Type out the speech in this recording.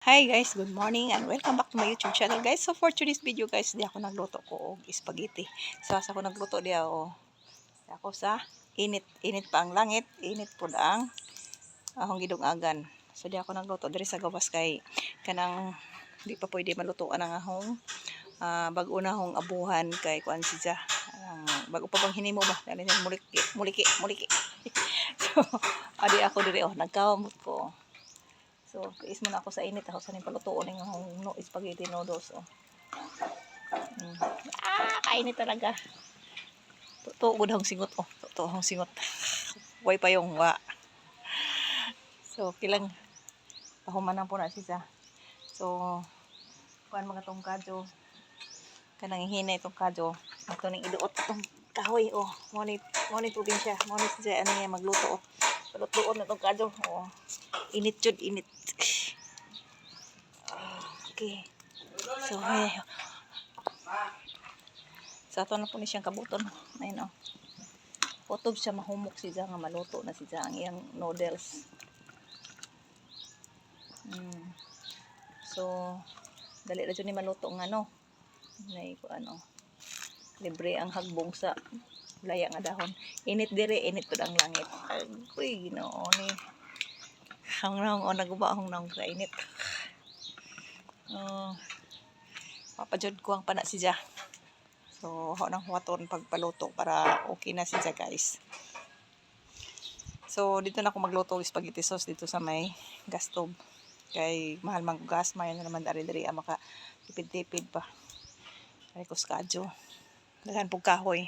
Hi guys, good morning and welcome back to my YouTube channel guys. So for today's video guys, di ako nagluto ko og spaghetti. Sa ako nagluto di ako sa init pa ang langit, init pud ang ahong gidungagan. So di ako nagluto diri sa gawas kay kanang di pa pwede malutoan ang ahong bag-o na hong abuhan kay kuan siya. Bago pa bang hinimo ba? Dali muliki. So adi ako diri nagkamot ko. So, tiis muna ako sa init. Ako sa nang palutuon ng spaghetti noodles. Kainit talaga. Totoo hong singot. Totoo hong singot. Way pa yung wa. So, kilang pahumanan po na siya. So, kuan mga tong kadyo. Kanang hinay itong kadyo. Ito ning iduot itong kahoy. Ngunit probinsya. Ngunit siya ano niya magluto. Palutuon na itong kadyo. Init jud, init. Okay. So, sa ato na po ni siyang kabuton. Ayun Potob siya mahumok siya nga maluto na siya ang iyang noodles. So, dali ra jud ni maluto ng libre ang hagbong sa laya nga dahon. Init dire, init pud ang langit. Uy, Ginoo ni. Hangnang nagubahong nang kainit. Papadyod ko ang pana siya. So, nang huwaton pagpaluto para okay na siya guys. So, dito na ako magluto ng spaghetti sauce dito sa may gas stove. Kay mahal mang gas, may na naman dari-dari maka tipid-tipid pa. Ay ko skadyo. Daghan pug kahoy.